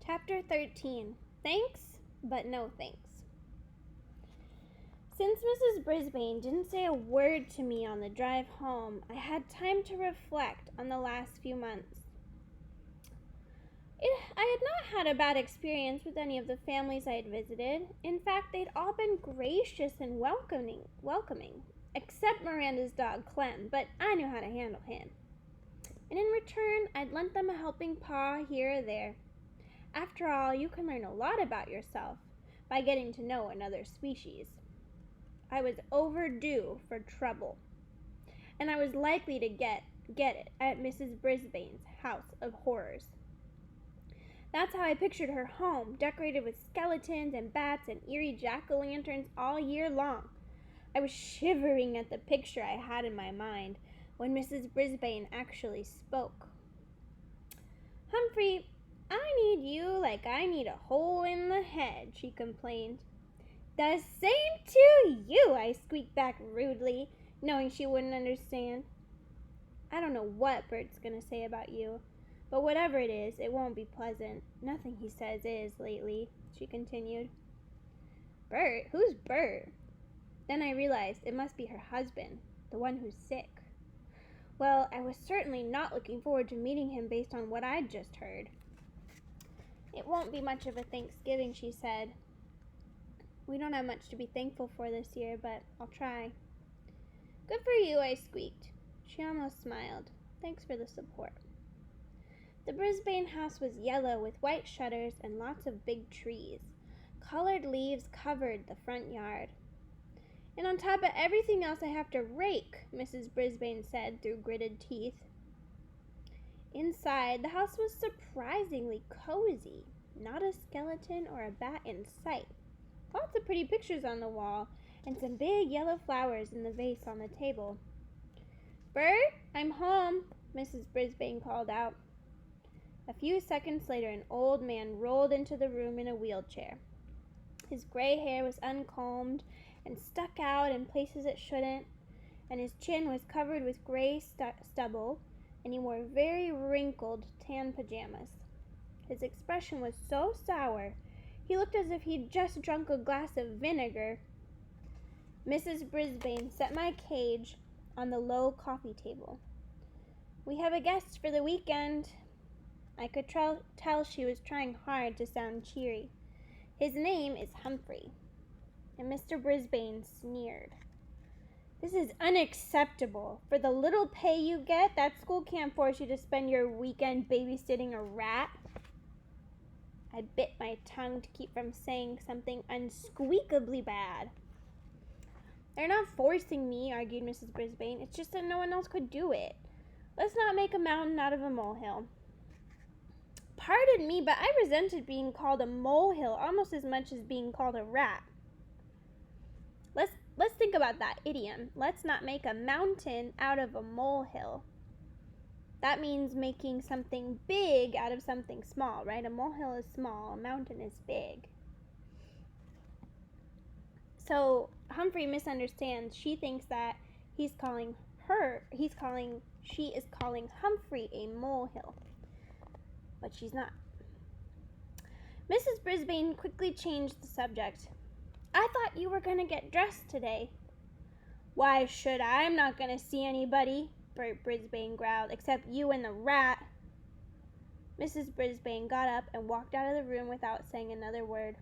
Chapter 13. Thanks, but no thanks. Since Mrs. Brisbane didn't say a word to me on the drive home, I had time to reflect on the last few months. I had not had a bad experience with any of the families I had visited. In fact, they'd all been gracious and welcoming, except Miranda's dog, Clem, but I knew how to handle him. And in return, I'd lent them a helping paw here or there. After all, you can learn a lot about yourself by getting to know another species. I was overdue for trouble, and I was likely to get it at Mrs. Brisbane's house of horrors. That's how I pictured her home, decorated with skeletons and bats and eerie jack-o'-lanterns all year long. I was shivering at the picture I had in my mind when Mrs. Brisbane actually spoke. "Humphrey, I need you like I need a hole in the head," she complained. "The same to you," I squeaked back rudely, knowing she wouldn't understand. "I don't know what Bert's going to say about you, but whatever it is, it won't be pleasant. Nothing he says is lately," she continued. "Bert? Who's Bert?" Then I realized it must be her husband, the one who's sick. Well, I was certainly not looking forward to meeting him based on what I'd just heard. "It won't be much of a Thanksgiving," she said. "We don't have much to be thankful for this year, but I'll try." "Good for you," I squeaked. She almost smiled. "Thanks for the support." The Brisbane house was yellow with white shutters and lots of big trees. Colored leaves covered the front yard. "And on top of everything else I have to rake," Mrs. Brisbane said through gritted teeth. Inside, the house was surprisingly cozy. Not a skeleton or a bat in sight. Lots of pretty pictures on the wall, and some big yellow flowers in the vase on the table. "Bert, I'm home," Mrs. Brisbane called out. A few seconds later, an old man rolled into the room in a wheelchair. His gray hair was uncombed and stuck out in places it shouldn't, and his chin was covered with gray stubble, and he wore very wrinkled tan pajamas. His expression was so sour, he looked as if he'd just drunk a glass of vinegar. Mrs. Brisbane set my cage on the low coffee table. "We have a guest for the weekend." I could tell she was trying hard to sound cheery. "His name is Humphrey." And Mr. Brisbane sneered. "This is unacceptable. For the little pay you get, that school can't force you to spend your weekend babysitting a rat." I bit my tongue to keep from saying something unsqueakably bad. "They're not forcing me," argued Mrs. Brisbane. "It's just that no one else could do it. Let's not make a mountain out of a molehill." Pardon me, but I resented being called a molehill almost as much as being called a rat. Let's think about that idiom. Let's not make a mountain out of a molehill. That means making something big out of something small, right? A molehill is small, a mountain is big. So Humphrey misunderstands. She thinks that she is calling Humphrey a molehill. But she's not. Mrs. Brisbane quickly changed the subject. "I thought you were going to get dressed today." "Why should I? I'm not going to see anybody," Bert Brisbane growled, "except you and the rat." Mrs. Brisbane got up and walked out of the room without saying another word.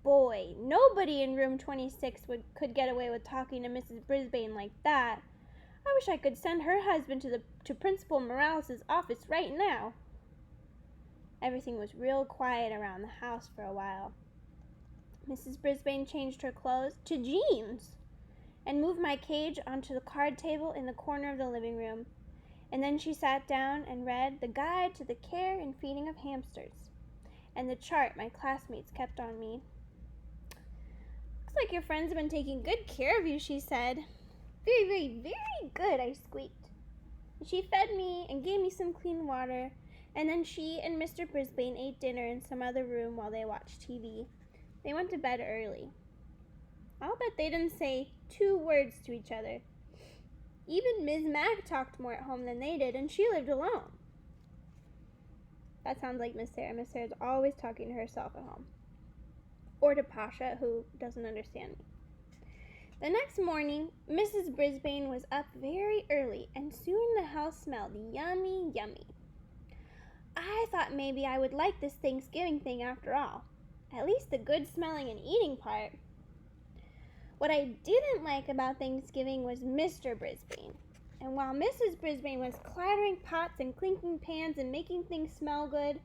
Boy, nobody in room 26 could get away with talking to Mrs. Brisbane like that. I wish I could send her husband to Principal Morales' office right now. Everything was real quiet around the house for a while. Mrs. Brisbane changed her clothes to jeans and moved my cage onto the card table in the corner of the living room. And then she sat down and read the Guide to the Care and Feeding of Hamsters and the chart my classmates kept on me. "Looks like your friends have been taking good care of you," she said. "Very, very, very good," I squeaked. She fed me and gave me some clean water, and then she and Mr. Brisbane ate dinner in some other room while they watched TV. They went to bed early. I'll bet they didn't say 2 words to each other. Even Ms. Mag talked more at home than they did, and she lived alone. That sounds like Miss Sarah. Miss Sarah's always talking to herself at home. Or to Pasha, who doesn't understand me. The next morning, Mrs. Brisbane was up very early, and soon the house smelled yummy, yummy. I thought maybe I would like this Thanksgiving thing after all. At least the good smelling and eating part. What I didn't like about Thanksgiving was Mr. Brisbane. And while Mrs. Brisbane was clattering pots and clinking pans and making things smell good,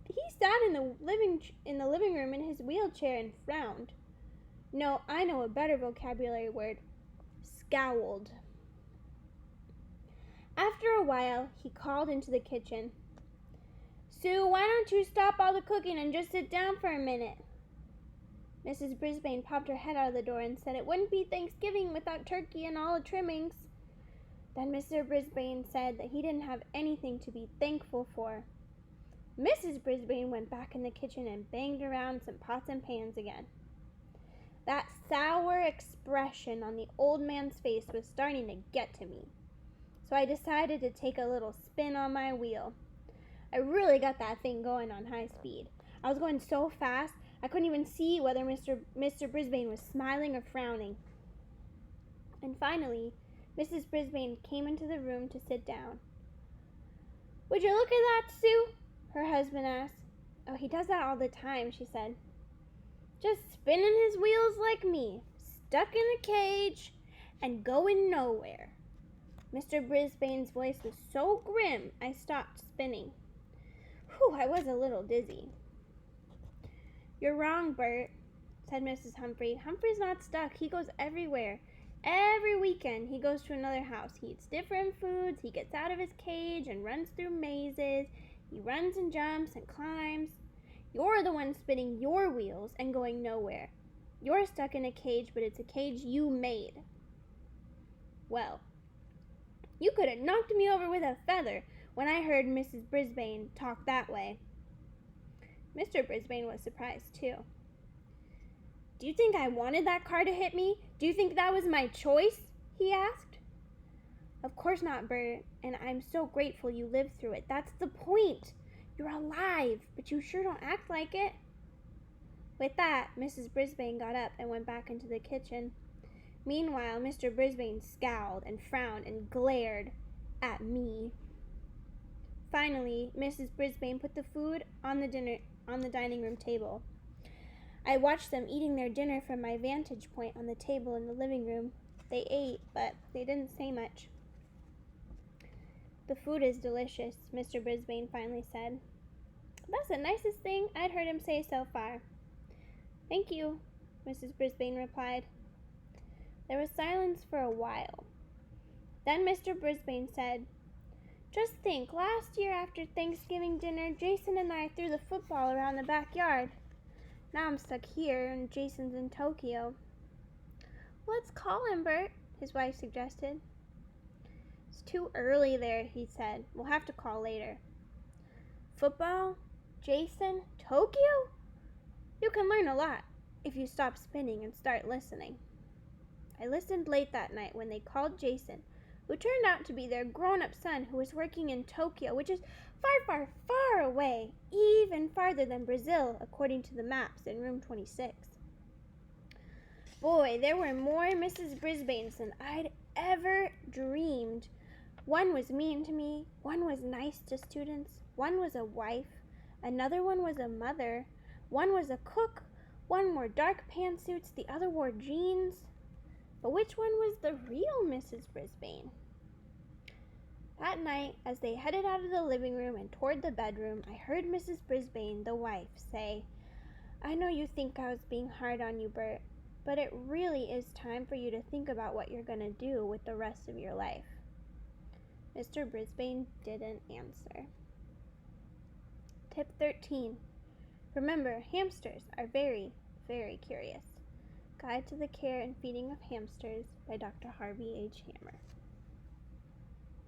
he sat in the living room in his wheelchair and frowned. No, I know a better vocabulary word. Scowled. After a while, he called into the kitchen. Sue, why don't you stop all the cooking and just sit down for a minute? Mrs. Brisbane popped her head out of the door and said it wouldn't be Thanksgiving without turkey and all the trimmings. Then Mr. Brisbane said that he didn't have anything to be thankful for. Mrs. Brisbane went back in the kitchen and banged around some pots and pans again. That sour expression on the old man's face was starting to get to me, so I decided to take a little spin on my wheel. I really got that thing going on high speed. I was going so fast, I couldn't even see whether Mr. Brisbane was smiling or frowning. And finally, Mrs. Brisbane came into the room to sit down. Would you look at that, Sue? Her husband asked. Oh, he does that all the time, she said. Just spinning his wheels like me, stuck in a cage and going nowhere. Mr. Brisbane's voice was so grim, I stopped spinning. Whew, I was a little dizzy. You're wrong, Bert, said Mrs. Humphrey. Humphrey's not stuck. He goes everywhere. Every weekend he goes to another house. He eats different foods. He gets out of his cage and runs through mazes. He runs and jumps and climbs. You're the one spinning your wheels and going nowhere. You're stuck in a cage, but it's a cage you made. Well, you could have knocked me over with a feather when I heard Mrs. Brisbane talk that way. Mr. Brisbane was surprised, too. Do you think I wanted that car to hit me? Do you think that was my choice? He asked. Of course not, Bert, and I'm so grateful you lived through it. That's the point. You're alive, but you sure don't act like it. With that, Mrs. Brisbane got up and went back into the kitchen. Meanwhile, Mr. Brisbane scowled and frowned and glared at me. Finally, Mrs. Brisbane put the food on the dining room table. I watched them eating their dinner from my vantage point on the table in the living room. They ate, but they didn't say much. The food is delicious, Mr. Brisbane finally said. That's the nicest thing I'd heard him say so far. Thank you, Mrs. Brisbane replied. There was silence for a while. Then Mr. Brisbane said, Just think, last year after Thanksgiving dinner, Jason and I threw the football around the backyard. Now I'm stuck here and Jason's in Tokyo. Let's call him, Bert, his wife suggested. It's too early there, he said. We'll have to call later. Football? Jason? Tokyo? You can learn a lot if you stop spinning and start listening. I listened late that night when they called Jason, who turned out to be their grown-up son who was working in Tokyo, which is far, far, far away, even farther than Brazil, according to the maps in room 26. Boy, there were more Mrs. Brisbanes than I'd ever dreamed. One was mean to me, one was nice to students, one was a wife, another one was a mother, one was a cook, one wore dark pantsuits, the other wore jeans. But which one was the real Mrs. Brisbane? That night, as they headed out of the living room and toward the bedroom, I heard Mrs. Brisbane, the wife, say, I know you think I was being hard on you, Bert, but it really is time for you to think about what you're going to do with the rest of your life. Mr. Brisbane didn't answer. Tip 13. Remember, hamsters are very, very curious. Guide to the Care and Feeding of Hamsters by Dr. Harvey H. Hammer.